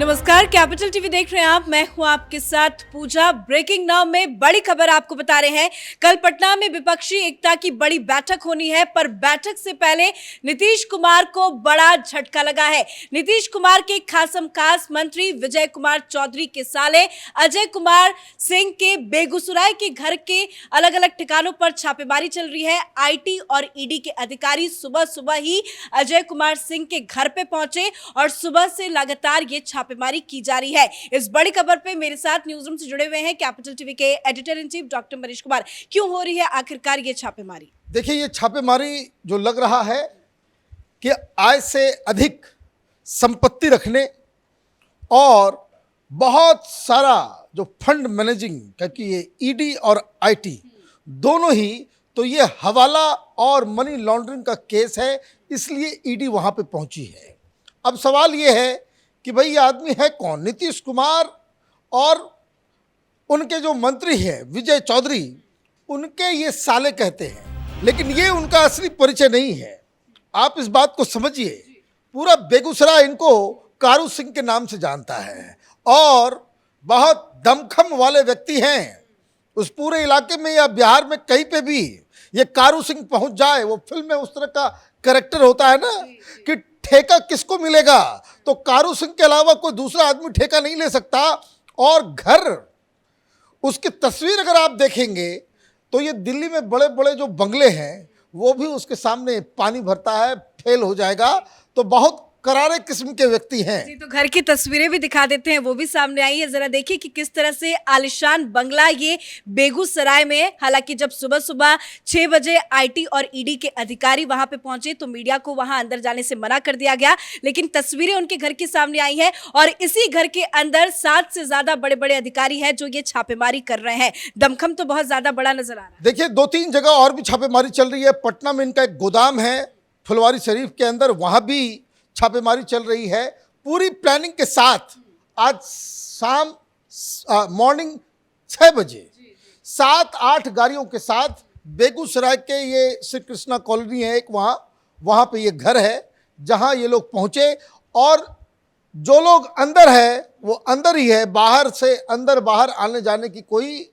नमस्कार, capital TV देख रहे हैं आप। मैं हूं आपके साथ पूजा। ब्रेकिंग नाउ में बड़ी खबर आपको बता रहे हैं। कल पटना में विपक्षी एकता की बड़ी बैठक होनी है, पर बैठक से पहले नीतीश कुमार को बड़ा झटका लगा है। नीतीश कुमार के खासमखास मंत्री विजय कुमार चौधरी के साले अजय कुमार सिंह के बेगूसराय के घर के अलग अलग ठिकानों पर छापेमारी चल रही है। आईटी और ईडी के अधिकारी सुबह सुबह ही अजय कुमार सिंह के घर पे पहुंचे और सुबह से लगातार ये छापेमारी की जा रही है। इस बड़ी खबर पे मेरे साथ न्यूज रूम से जुड़े हुए हैं कैपिटल टीवी के editor in chief doctor Manish Kumar. क्यों हो रही है आखिरकार ये छापेमारी? देखिए, ये छापेमारी जो लग रहा है कि आय से अधिक संपत्ति रखने और बहुत सारा जो फंड मैनेजिंग, क्योंकि ये ईडी और आईटी दोनों ही, तो ये हवाला और मनी लॉन्ड्रिंग का केस है, इसलिए ईडी वहां पे पहुंची है। अब सवाल ये है कि भाई ये आदमी है कौन? नीतीश कुमार और उनके जो मंत्री हैं विजय चौधरी, उनके ये साले कहते हैं, लेकिन ये उनका असली परिचय नहीं है। आप इस बात को समझिए, पूरा बेगूसराय इनको कारू सिंह के नाम से जानता है और बहुत दमखम वाले व्यक्ति हैं। उस पूरे इलाके में या बिहार में कहीं पे भी ये कारू सिंह पहुंच जाए, वो फिल्म में उस तरह का कैरेक्टर होता है ना कि ठेका किसको मिलेगा, तो कारू सिंह के अलावा कोई दूसरा आदमी ठेका नहीं ले सकता। और घर, उसकी तस्वीर अगर आप देखेंगे तो ये दिल्ली में बड़े बड़े जो बंगले हैं वो भी उसके सामने पानी भरता है, फेल हो जाएगा। तो बहुत करारे किस्म के व्यक्ति हैं। जी, तो घर की तस्वीरें भी दिखा देते हैं, वो भी सामने आई है। जरा देखिए कि किस तरह से आलिशान बंगला ये बेगूसराय में है। हालांकि जब सुबह सुबह 6 बजे आईटी और ईडी के अधिकारी वहां पे पहुंचे तो मीडिया को वहां अंदर जाने से मना कर दिया गया, लेकिन तस्वीरें उनके घर के सामने आई है और इसी घर के अंदर 7 से ज्यादा बड़े बड़े अधिकारी हैं जो ये छापेमारी कर रहे हैं। दमखम तो बहुत ज्यादा बड़ा नजर आ रहा है। देखिए, 2-3 जगह और भी छापेमारी चल रही है। पटना में इनका एक गोदाम है, फुलवारी शरीफ के अंदर, वहां भी छापेमारी चल रही है। पूरी प्लानिंग के साथ आज शाम मॉर्निंग 6 बजे 7-8 गाड़ियों के साथ बेगूसराय के ये श्री कृष्णा कॉलोनी है एक, वहाँ पे ये घर है जहाँ ये लोग पहुँचे। और जो लोग अंदर है वो अंदर ही है, बाहर से अंदर बाहर आने जाने की कोई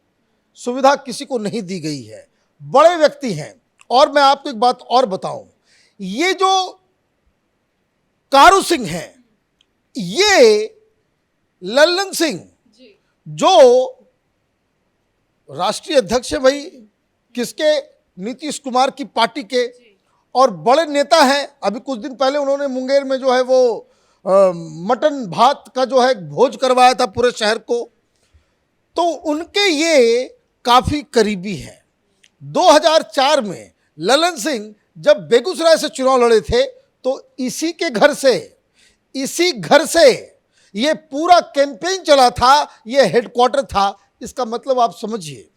सुविधा किसी को नहीं दी गई है। बड़े व्यक्ति हैं। और मैं आपको एक बात और बताऊं, ये जो कारू सिंह हैं, ये लल्लन सिंह जो राष्ट्रीय अध्यक्ष है भाई किसके, नीतीश कुमार की पार्टी के, और बड़े नेता हैं। अभी कुछ दिन पहले उन्होंने मुंगेर में जो है वो मटन भात का जो है भोज करवाया था पूरे शहर को। तो उनके ये काफ़ी करीबी हैं। 2004 में लल्लन सिंह जब बेगूसराय से चुनाव लड़े थे तो इसी घर से ये पूरा कैंपेन चला था, ये हेडक्वार्टर था। इसका मतलब आप समझिए,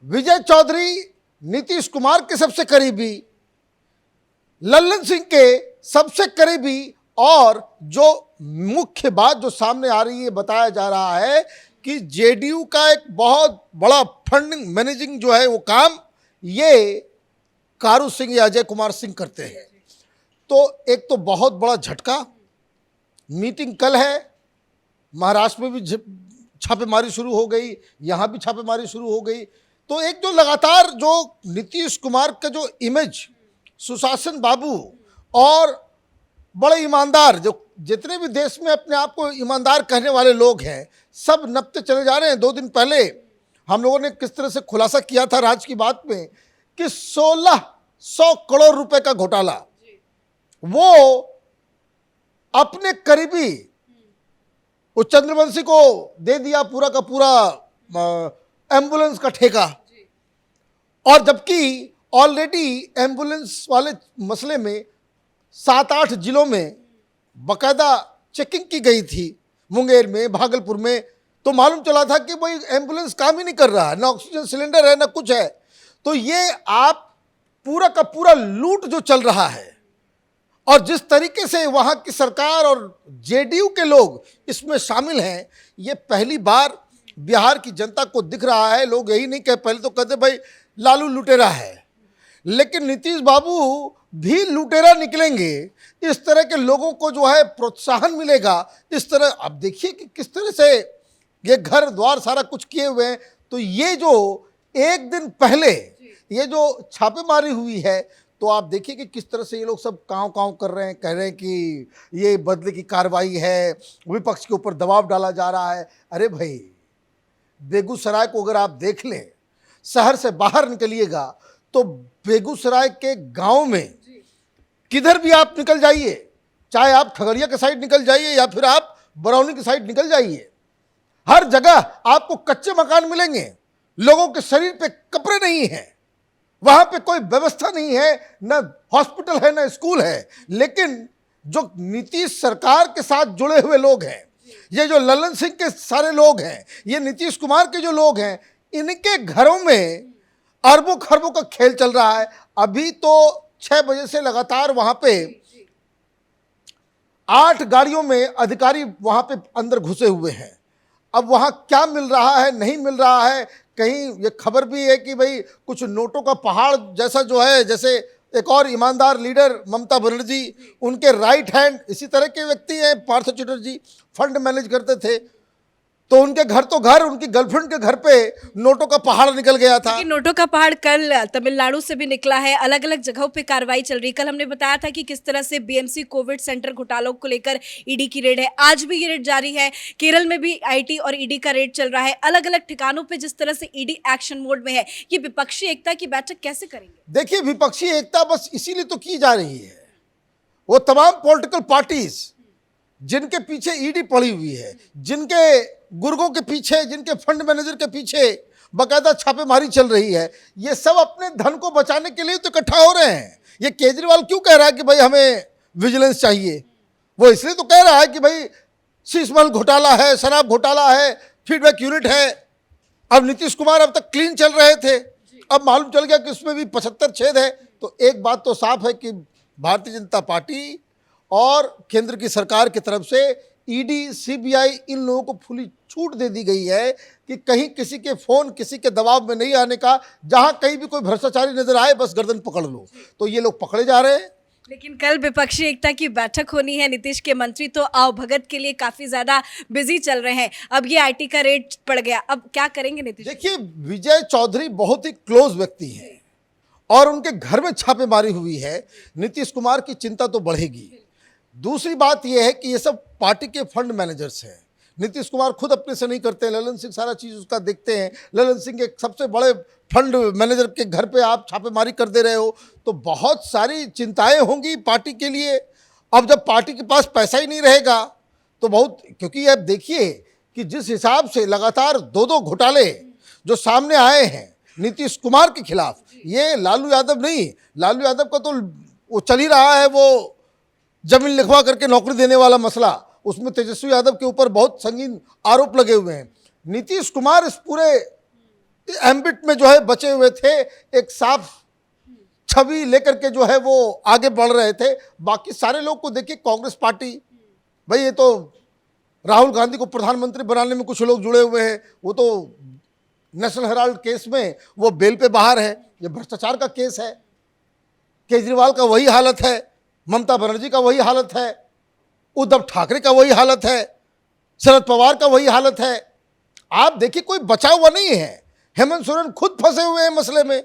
विजय चौधरी नीतीश कुमार के सबसे करीबी, लल्लन सिंह के सबसे करीबी, और जो मुख्य बात जो सामने आ रही है, बताया जा रहा है कि जेडीयू का एक बहुत बड़ा फंडिंग मैनेजिंग जो है वो काम ये कारू सिंह या अजय कुमार सिंह करते हैं। तो एक तो बहुत बड़ा झटका। मीटिंग कल है, महाराष्ट्र में भी छापेमारी शुरू हो गई, यहाँ भी छापेमारी शुरू हो गई। तो एक जो लगातार जो नीतीश कुमार का जो इमेज, सुशासन बाबू और बड़े ईमानदार, जो जितने भी देश में अपने आप को ईमानदार कहने वाले लोग हैं, सब नपते चले जा रहे हैं। 2 दिन पहले हम लोगों ने किस तरह से खुलासा किया था राज की बात में कि 1600 करोड़ रुपए का घोटाला वो अपने करीबी उस चंद्रवंशी को दे दिया, पूरा का पूरा एम्बुलेंस का ठेका। और जबकि ऑलरेडी एम्बुलेंस वाले मसले में 7-8 जिलों में बकायदा चेकिंग की गई थी, मुंगेर में, भागलपुर में। तो मालूम चला था कि भाई एम्बुलेंस काम ही नहीं कर रहा है, ना ऑक्सीजन सिलेंडर है ना कुछ है। तो ये आप पूरा का पूरा लूट जो चल रहा है, और जिस तरीके से वहाँ की सरकार और जेडीयू के लोग इसमें शामिल हैं, ये पहली बार बिहार की जनता को दिख रहा है। लोग यही नहीं कह, पहले तो कहते भाई लालू लुटेरा है, लेकिन नीतीश बाबू भी लुटेरा निकलेंगे, इस तरह के लोगों को जो है प्रोत्साहन मिलेगा। इस तरह अब देखिए कि किस तरह से ये घर द्वार सारा कुछ किए हुए हैं। तो ये जो एक दिन पहले ये जो छापेमारी हुई है, तो आप देखिए कि किस तरह से ये लोग सब काँव काँव कर रहे हैं, कह रहे हैं कि ये बदले की कार्रवाई है, विपक्ष के ऊपर दबाव डाला जा रहा है। अरे भाई, बेगूसराय को अगर आप देख लें, शहर से बाहर निकलिएगा तो बेगूसराय के गांव में किधर भी आप निकल जाइए, चाहे आप खगड़िया के साइड निकल जाइए या फिर आप बरौनी की साइड निकल जाइए, हर जगह आपको कच्चे मकान मिलेंगे, लोगों के शरीर पे कपड़े नहीं हैं, वहां पे कोई व्यवस्था नहीं है, न हॉस्पिटल है न स्कूल है। लेकिन जो नीतीश सरकार के साथ जुड़े हुए लोग हैं, ये जो ललन सिंह के सारे लोग हैं, ये नीतीश कुमार के जो लोग हैं, इनके घरों में अरबों खरबों का खेल चल रहा है। अभी तो 6 बजे से लगातार वहां पे 8 गाड़ियों में अधिकारी वहां पे अंदर घुसे हुए हैं। अब वहां क्या मिल रहा है, नहीं मिल रहा है, कहीं ये खबर भी है कि भाई कुछ नोटों का पहाड़ जैसा जो है, जैसे एक और ईमानदार लीडर ममता बनर्जी, उनके राइट हैंड इसी तरह के व्यक्ति हैं, पार्थ चटर्जी फंड मैनेज करते थे, तो उनके घर तो घर, उनकी गर्लफ्रेंड के घर पे नोटों का पहाड़ निकल गया था। लेकिन नोटों का पहाड़ कल तमिलनाडु से भी निकला है, अलग अलग जगहों पे कार्रवाई चल रही है। कल हमने बताया था कि किस तरह से बीएमसी कोविड सेंटर घोटालों को लेकर ईडी की रेड है, आज भी ये रेड जारी है। केरल में भी आईटी और ईडी का रेड चल रहा है। अलग अलग ठिकानों पे जिस तरह से ईडी एक्शन मोड में है, ये विपक्षी एकता की बैठक कैसे करेंगे? देखिए, विपक्षी एकता बस इसीलिए तो की जा रही है, वो तमाम पॉलिटिकल पार्टीज जिनके पीछे ईडी पड़ी हुई है, जिनके गुर्गों के पीछे, जिनके फंड मैनेजर के पीछे बाकायदा छापेमारी चल रही है, ये सब अपने धन को बचाने के लिए तो इकट्ठा हो रहे हैं। ये केजरीवाल क्यों कह रहा है कि भाई हमें विजिलेंस चाहिए? वो इसलिए तो कह रहा है कि भाई शीशमहल घोटाला है, शराब घोटाला है, फीडबैक यूनिट है। अब नीतीश कुमार अब तक क्लीन चल रहे थे, अब मालूम चल गया कि उसमें भी 75 छेद है। तो एक बात तो साफ है कि भारतीय जनता पार्टी और केंद्र की सरकार की तरफ से ईडी, सीबीआई, इन लोगों को खुली छूट दे दी गई है कि कहीं किसी के फोन, किसी के दबाव में नहीं आने का। जहां कहीं भी कोई भ्रष्टाचारी नजर आए, बस गर्दन पकड़ लो। तो ये लोग पकड़े जा रहे हैं। लेकिन कल विपक्षी एकता की बैठक होनी है। नीतीश के मंत्री तो आवभगत के लिए काफी ज्यादा बिजी चल रहे हैं। अब ये आईटी का रेट पड़ गया, अब क्या करेंगे नीतीश? देखिए, विजय चौधरी बहुत ही क्लोज व्यक्ति हैं और उनके घर में छापेमारी हुई है। नीतीश कुमार की चिंता तो बढ़ेगी। दूसरी बात यह है कि ये सब पार्टी के फंड मैनेजर्स हैं। नीतीश कुमार खुद अपने से नहीं करते, ललन सिंह सारा चीज़ उसका देखते हैं। ललन सिंह एक सबसे बड़े फंड मैनेजर के घर पे आप छापेमारी कर दे रहे हो, तो बहुत सारी चिंताएं होंगी पार्टी के लिए। अब जब पार्टी के पास पैसा ही नहीं रहेगा तो बहुत, क्योंकि अब देखिए कि जिस हिसाब से लगातार 2 घोटाले जो सामने आए हैं नीतीश कुमार के खिलाफ, ये लालू यादव नहीं, लालू यादव का तो वो चल ही रहा है, वो जमीन लिखवा करके नौकरी देने वाला मसला, उसमें तेजस्वी यादव के ऊपर बहुत संगीन आरोप लगे हुए हैं। नीतीश कुमार इस पूरे एम्बिट में जो है बचे हुए थे, एक साफ छवि लेकर के जो है वो आगे बढ़ रहे थे। बाकी सारे लोग को देखिए, कांग्रेस पार्टी, भाई ये तो राहुल गांधी को प्रधानमंत्री बनाने में कुछ लोग जुड़े हुए हैं, वो तो नेशनल हेराल्ड केस में वो बेल पे बाहर है, ये भ्रष्टाचार का केस है। केजरीवाल का वही हालत है, ममता बनर्जी का वही हालत है, उद्धव ठाकरे का वही हालत है, शरद पवार का वही हालत है। आप देखिए, कोई बचा हुआ नहीं है। हेमंत सोरेन खुद फंसे हुए हैं मसले में।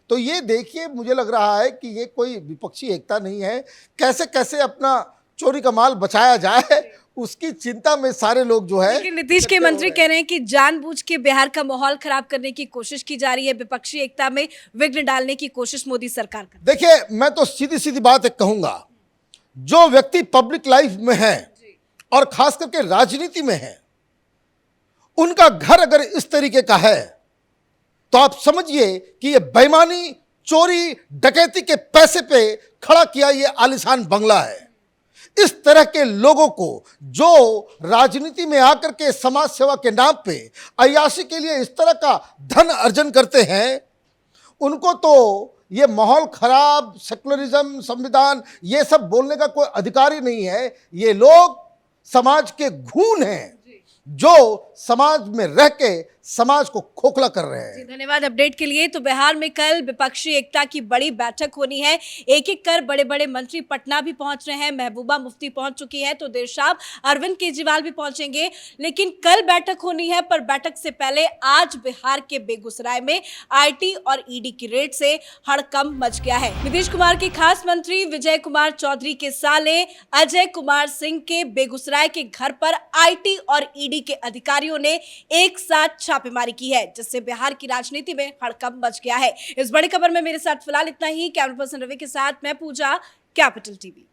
तो ये देखिए, मुझे लग रहा है कि ये कोई विपक्षी एकता नहीं है। कैसे कैसे अपना चोरी का माल बचाया जाए, उसकी चिंता में सारे लोग जो है। लेकिन नीतीश के मंत्री कह रहे हैं कि जानबूझ के बिहार का माहौल खराब करने की कोशिश की जा रही है, विपक्षी एकता में विघ्न डालने की कोशिश मोदी सरकार कर। देखिए, मैं तो सीधी सीधी बात एक कहूंगा, जो व्यक्ति पब्लिक लाइफ में है और खास करके राजनीति में है, उनका घर अगर इस तरीके का है तो आप समझिए कि ये बेईमानी, चोरी, डकैती के पैसे पे खड़ा किया ये आलीशान बंगला है। इस तरह के लोगों को जो राजनीति में आकर के समाज सेवा के नाम पे अय्याशी के लिए इस तरह का धन अर्जन करते हैं, उनको तो ये माहौल खराब, सेकुलरिज्म, संविधान, ये सब बोलने का कोई अधिकार ही नहीं है। ये लोग समाज के खून हैं, जो समाज में रह के समाज को खोखला कर रहे हैं। धन्यवाद अपडेट के लिए। तो बिहार में कल विपक्षी एकता की बड़ी बैठक होनी है। एक एक कर बड़े बड़े मंत्री पटना भी पहुंच रहे हैं। महबूबा मुफ्ती पहुंच चुकी है, तो देर शाम अरविंद केजरीवाल भी पहुंचेंगे। लेकिन कल बैठक होनी है, पर बैठक से पहले आज बिहार के बेगूसराय में आईटी और ईडी की रेड से हड़कंप मच गया है। नीतीश कुमार के खास मंत्री विजय कुमार चौधरी के साले अजय कुमार सिंह के बेगूसराय के घर पर आईटी और ईडी के अधिकारियों ने एक साथ छापेमारी की है, जिससे बिहार की राजनीति में हड़कंप मच गया है। इस बड़ी खबर में मेरे साथ फिलहाल इतना ही। कैमरा पर्सन रवि के साथ मैं पूजा, कैपिटल टीवी।